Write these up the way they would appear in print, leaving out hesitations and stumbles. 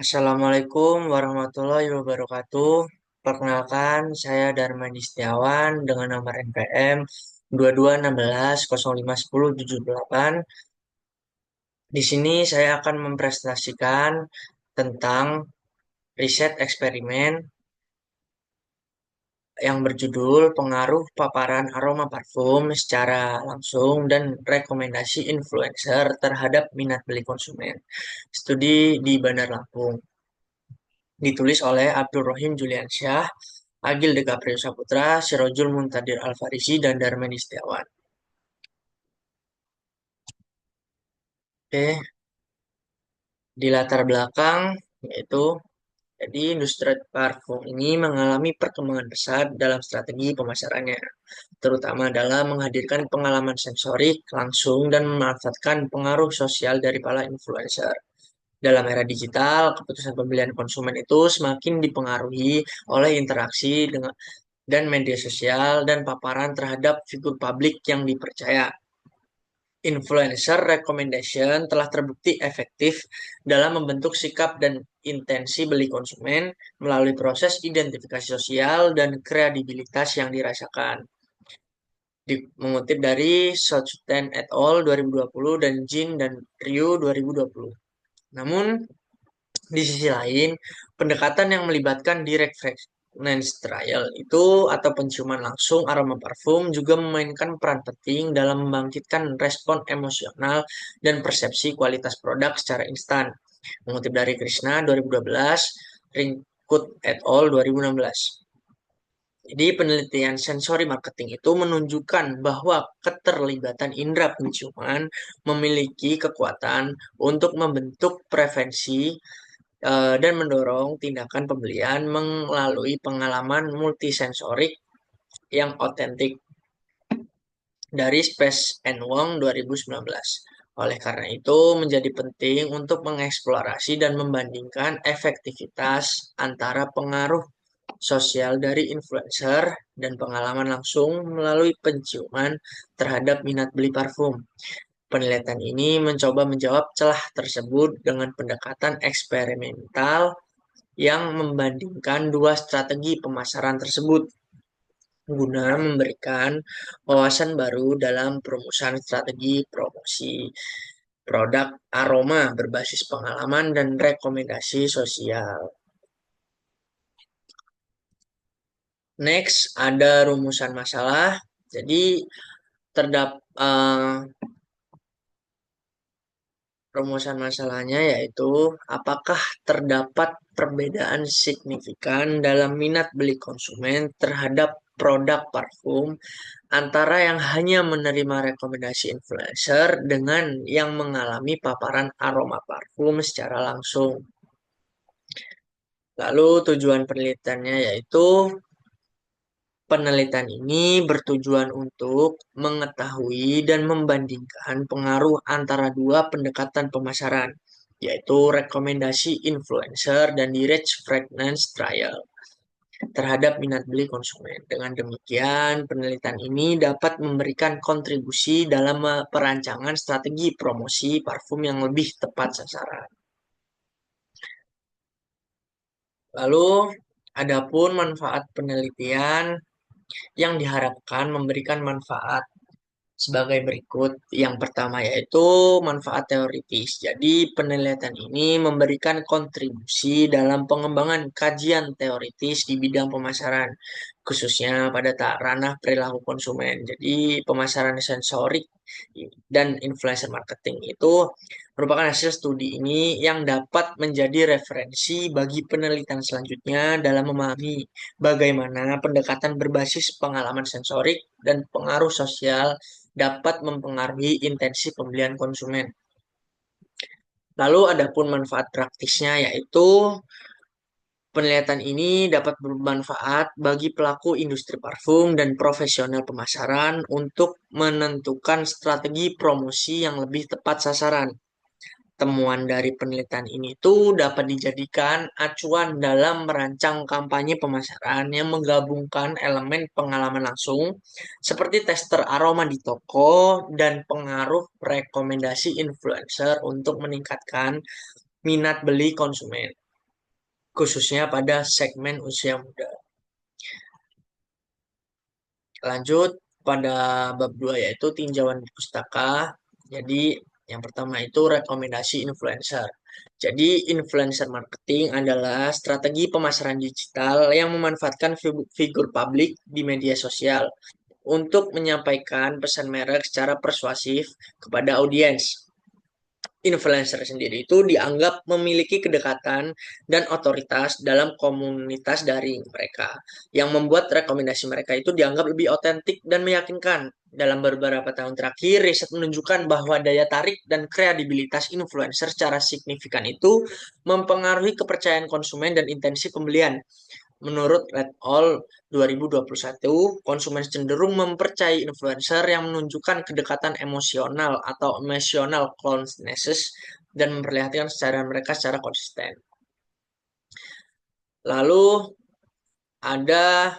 Assalamualaikum warahmatullahi wabarakatuh. Perkenalkan, saya Darmadi Setiawan dengan nomor NPM 2216051078. Di sini saya akan mempresentasikan tentang riset eksperimen yang berjudul Pengaruh Paparan Aroma Parfum secara langsung dan rekomendasi influencer terhadap minat beli konsumen. Studi di Bandar Lampung. Ditulis oleh Abdul Rohim Juliansyah, Agil Dekaprio Saputra, Sirojul Muntadir Alfarisi, dan Darmeni Setiawan. Oke, di latar belakang yaitu jadi industri parfum ini mengalami perkembangan pesat dalam strategi pemasarannya, terutama dalam menghadirkan pengalaman sensorik langsung dan memanfaatkan pengaruh sosial dari para influencer. Dalam era digital, keputusan pembelian konsumen itu semakin dipengaruhi oleh interaksi dengan dan media sosial dan paparan terhadap figur publik yang dipercaya. Influencer recommendation telah terbukti efektif dalam membentuk sikap dan intensi beli konsumen melalui proses identifikasi sosial dan kredibilitas yang dirasakan. Mengutip dari Sochten et al. 2020 dan Jin dan Ryu 2020. Namun, di sisi lain, pendekatan yang melibatkan direct fragrance trial itu atau penciuman langsung aroma parfum juga memainkan peran penting dalam membangkitkan respon emosional dan persepsi kualitas produk secara instan. Mengutip dari Krishna 2012, Ringkut et al. 2016. Jadi penelitian sensori marketing itu menunjukkan bahwa keterlibatan indera penciuman memiliki kekuatan untuk membentuk preferensi dan mendorong tindakan pembelian melalui pengalaman multisensorik yang otentik dari Space and Wong 2019. Oleh karena itu, menjadi penting untuk mengeksplorasi dan membandingkan efektivitas antara pengaruh sosial dari influencer dan pengalaman langsung melalui penciuman terhadap minat beli parfum. Penelitian ini mencoba menjawab celah tersebut dengan pendekatan eksperimental yang membandingkan dua strategi pemasaran tersebut guna memberikan wawasan baru dalam perumusan strategi promosi produk aroma berbasis pengalaman dan rekomendasi sosial. Next, ada rumusan masalah. Jadi terdapat rumusan masalahnya yaitu apakah terdapat perbedaan signifikan dalam minat beli konsumen terhadap produk parfum antara yang hanya menerima rekomendasi influencer dengan yang mengalami paparan aroma parfum secara langsung. Lalu tujuan penelitiannya yaitu penelitian ini bertujuan untuk mengetahui dan membandingkan pengaruh antara dua pendekatan pemasaran, yaitu rekomendasi influencer dan direct fragrance trial terhadap minat beli konsumen. Dengan demikian, penelitian ini dapat memberikan kontribusi dalam perancangan strategi promosi parfum yang lebih tepat sasaran. Lalu, adapun manfaat penelitian yang diharapkan memberikan manfaat sebagai berikut. Yang pertama yaitu manfaat teoritis. Jadi penelitian ini memberikan kontribusi dalam pengembangan kajian teoritis di bidang pemasaran, khususnya pada ranah perilaku konsumen. Jadi pemasaran sensorik dan influencer marketing itu merupakan hasil studi ini yang dapat menjadi referensi bagi penelitian selanjutnya dalam memahami bagaimana pendekatan berbasis pengalaman sensorik dan pengaruh sosial dapat mempengaruhi intensi pembelian konsumen. Lalu adapun manfaat praktisnya yaitu penelitian ini dapat bermanfaat bagi pelaku industri parfum dan profesional pemasaran untuk menentukan strategi promosi yang lebih tepat sasaran. Temuan dari penelitian ini tuh dapat dijadikan acuan dalam merancang kampanye pemasaran yang menggabungkan elemen pengalaman langsung seperti tester aroma di toko dan pengaruh rekomendasi influencer untuk meningkatkan minat beli konsumen. khususnya pada segmen usia muda. Lanjut pada bab 2 yaitu tinjauan di pustaka. Jadi yang pertama itu rekomendasi influencer. Jadi influencer marketing adalah strategi pemasaran digital yang memanfaatkan figur publik di media sosial untuk menyampaikan pesan merek secara persuasif kepada audiens. Influencer sendiri itu dianggap memiliki kedekatan dan otoritas dalam komunitas daring mereka, yang membuat rekomendasi mereka itu dianggap lebih otentik dan meyakinkan. Dalam beberapa tahun terakhir, riset menunjukkan bahwa daya tarik dan kredibilitas influencer secara signifikan itu mempengaruhi kepercayaan konsumen dan intensi pembelian. Menurut Red All 2021, konsumen cenderung mempercayai influencer yang menunjukkan kedekatan emosional atau emotional closeness dan memperlihatkan secara mereka secara konsisten. Lalu ada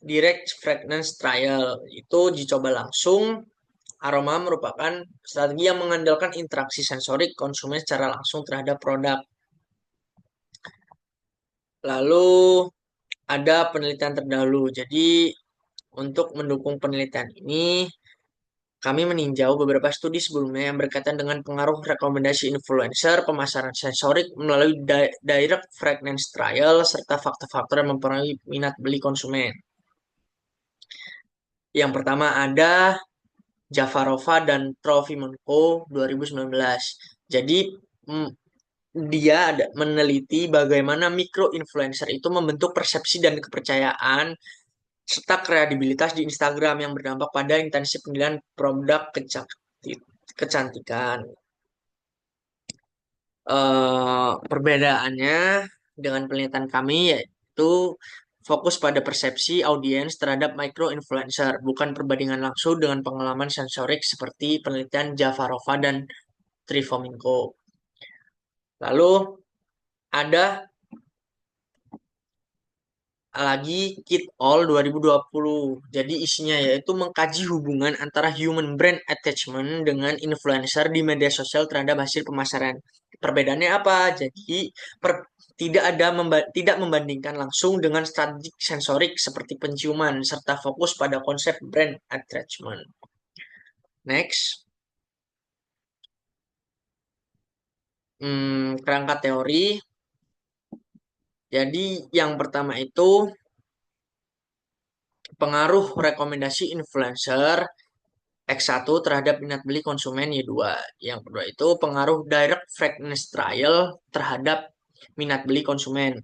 direct fragrance trial, itu dicoba langsung. Aroma merupakan strategi yang mengandalkan interaksi sensorik konsumen secara langsung terhadap produk. Lalu ada penelitian terdahulu. Jadi untuk mendukung penelitian ini, kami meninjau beberapa studi sebelumnya yang berkaitan dengan pengaruh rekomendasi influencer, pemasaran sensorik melalui direct fragrance trial, serta faktor-faktor yang mempengaruhi minat beli konsumen. Yang pertama ada Jafarova dan Trofimenko 2019. Jadi dia meneliti bagaimana mikro influencer itu membentuk persepsi dan kepercayaan serta kredibilitas di Instagram yang berdampak pada intensi penilaian produk kecantikan. Perbedaannya dengan penelitian kami yaitu fokus pada persepsi audiens terhadap micro influencer, bukan perbandingan langsung dengan pengalaman sensorik seperti penelitian Jafarova dan Trifominko. Lalu ada lagi Kit All 2020. Jadi isinya yaitu mengkaji hubungan antara human brand attachment dengan influencer di media sosial terhadap hasil pemasaran. Perbedaannya apa? Jadi tidak membandingkan langsung dengan strategi sensorik seperti penciuman serta fokus pada konsep brand attachment. Next, kerangka teori. Jadi yang pertama itu pengaruh rekomendasi influencer X1 terhadap minat beli konsumen Y2. Yang kedua itu pengaruh direct fragrance trial terhadap minat beli konsumen.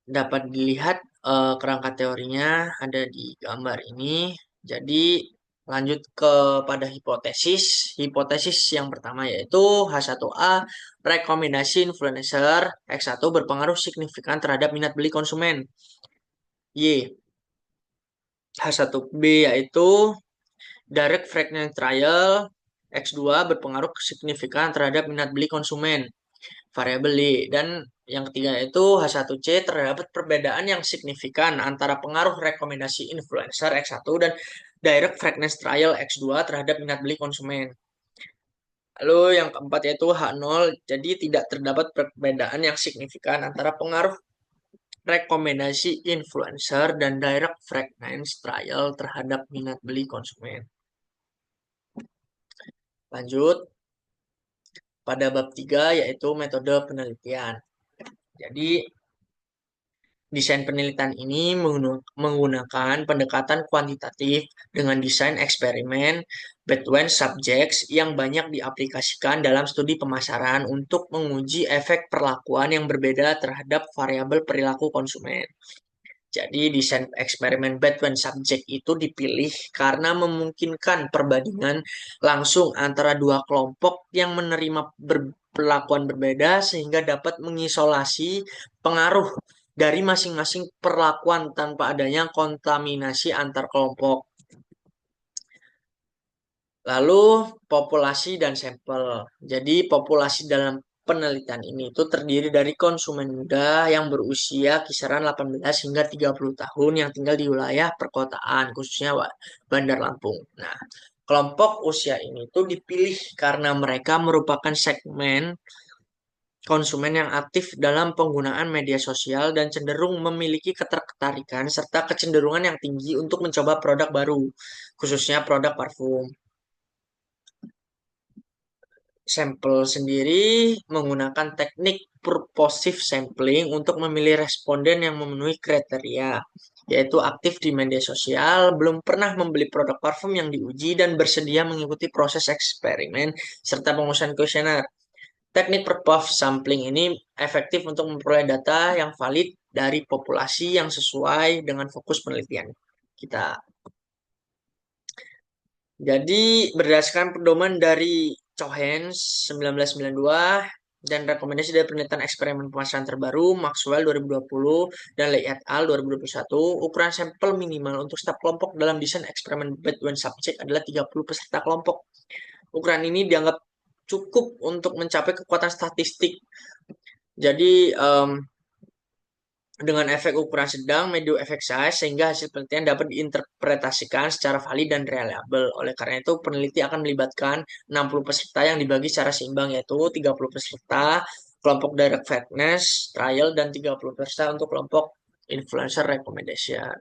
Dapat dilihat kerangka teorinya ada di gambar ini. Jadi lanjut kepada hipotesis. Hipotesis yang pertama yaitu H1A, rekomendasi influencer X1 berpengaruh signifikan terhadap minat beli konsumen. Y. H1B yaitu direct fragrance trial X2 berpengaruh signifikan terhadap minat beli konsumen. Variabel Y. Dan yang ketiga itu H1C terdapat perbedaan yang signifikan antara pengaruh rekomendasi influencer X1 dan direct fragrance trial X2 terhadap minat beli konsumen. Lalu yang keempat yaitu H0, jadi tidak terdapat perbedaan yang signifikan antara pengaruh rekomendasi influencer dan direct fragrance trial terhadap minat beli konsumen. Lanjut pada bab 3 yaitu metode penelitian. Jadi desain penelitian ini menggunakan pendekatan kuantitatif dengan desain eksperimen between subjects yang banyak diaplikasikan dalam studi pemasaran untuk menguji efek perlakuan yang berbeda terhadap variabel perilaku konsumen. Jadi desain eksperimen between subject itu dipilih karena memungkinkan perbandingan langsung antara dua kelompok yang menerima perlakuan berbeda sehingga dapat mengisolasi pengaruh dari masing-masing perlakuan tanpa adanya kontaminasi antar kelompok. Lalu populasi dan sampel. Jadi populasi dalam penelitian ini itu terdiri dari konsumen muda yang berusia kisaran 18 hingga 30 tahun yang tinggal di wilayah perkotaan, khususnya Bandar Lampung. Nah, kelompok usia ini tuh dipilih karena mereka merupakan segmen konsumen yang aktif dalam penggunaan media sosial dan cenderung memiliki ketertarikan serta kecenderungan yang tinggi untuk mencoba produk baru, khususnya produk parfum. Sampel sendiri menggunakan teknik purposive sampling untuk memilih responden yang memenuhi kriteria, yaitu aktif di media sosial, belum pernah membeli produk parfum yang diuji, dan bersedia mengikuti proses eksperimen serta pengurusan kuesioner. Teknik purposive sampling ini efektif untuk memperoleh data yang valid dari populasi yang sesuai dengan fokus penelitian kita. Jadi berdasarkan pedoman dari Cohen 1992 dan rekomendasi dari penelitian eksperimen pemasaran terbaru Maxwell 2020 dan Lee et al. 2021, ukuran sampel minimal untuk setiap kelompok dalam desain eksperimen Bedouin subject adalah 30 peserta kelompok. Ukuran ini dianggap cukup untuk mencapai kekuatan statistik. Jadi dengan efek ukuran sedang, medium efek size, sehingga hasil penelitian dapat diinterpretasikan secara valid dan reliable. Oleh karena itu, peneliti akan melibatkan 60 peserta yang dibagi secara seimbang, yaitu 30 peserta kelompok direct fitness trial dan 30 peserta untuk kelompok influencer recommendation.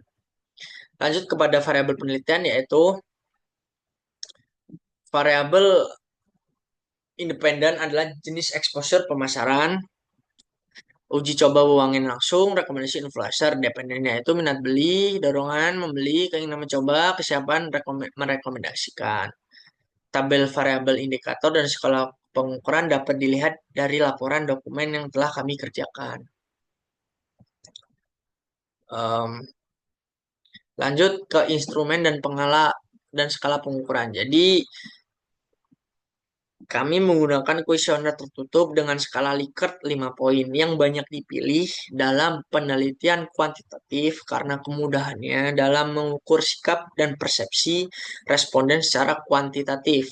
Lanjut kepada variabel penelitian, yaitu variabel independen adalah jenis exposure pemasaran, uji coba wewangian langsung, rekomendasi influencer, dependennya itu minat beli, dorongan membeli, keinginan mencoba, kesiapan merekomendasikan. Tabel variabel indikator dan skala pengukuran dapat dilihat dari laporan dokumen yang telah kami kerjakan. Em, Lanjut ke instrumen dan dan skala pengukuran. Jadi kami menggunakan kuesioner tertutup dengan skala Likert 5 poin yang banyak dipilih dalam penelitian kuantitatif karena kemudahannya dalam mengukur sikap dan persepsi responden secara kuantitatif.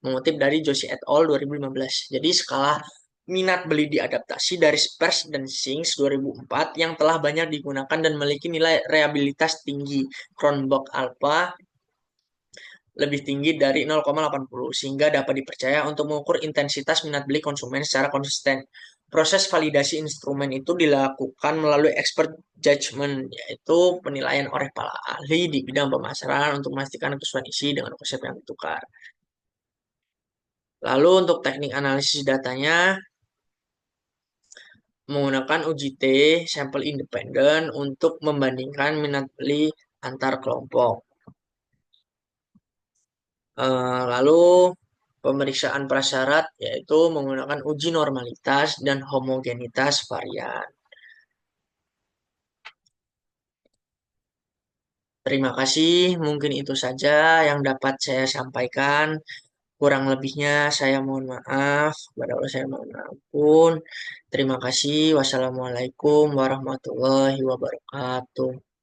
Mengutip dari Joshi et al. 2015. Jadi skala minat beli diadaptasi dari Spers dan Sings 2004 yang telah banyak digunakan dan memiliki nilai reliabilitas tinggi. Cronbach Alpha lebih tinggi dari 0,80 sehingga dapat dipercaya untuk mengukur intensitas minat beli konsumen secara konsisten. Proses validasi instrumen itu dilakukan melalui expert judgment, yaitu penilaian oleh para ahli di bidang pemasaran untuk memastikan kesesuaian isi dengan konsep yang ditukar. Lalu untuk teknik analisis datanya menggunakan uji T, sampel independen untuk membandingkan minat beli antar kelompok. Lalu pemeriksaan prasyarat yaitu menggunakan uji normalitas dan homogenitas varian. Terima kasih, mungkin itu saja yang dapat saya sampaikan. Kurang lebihnya saya mohon maaf. Kepada Allah saya mohon ampun. Terima kasih. Wassalamualaikum warahmatullahi wabarakatuh.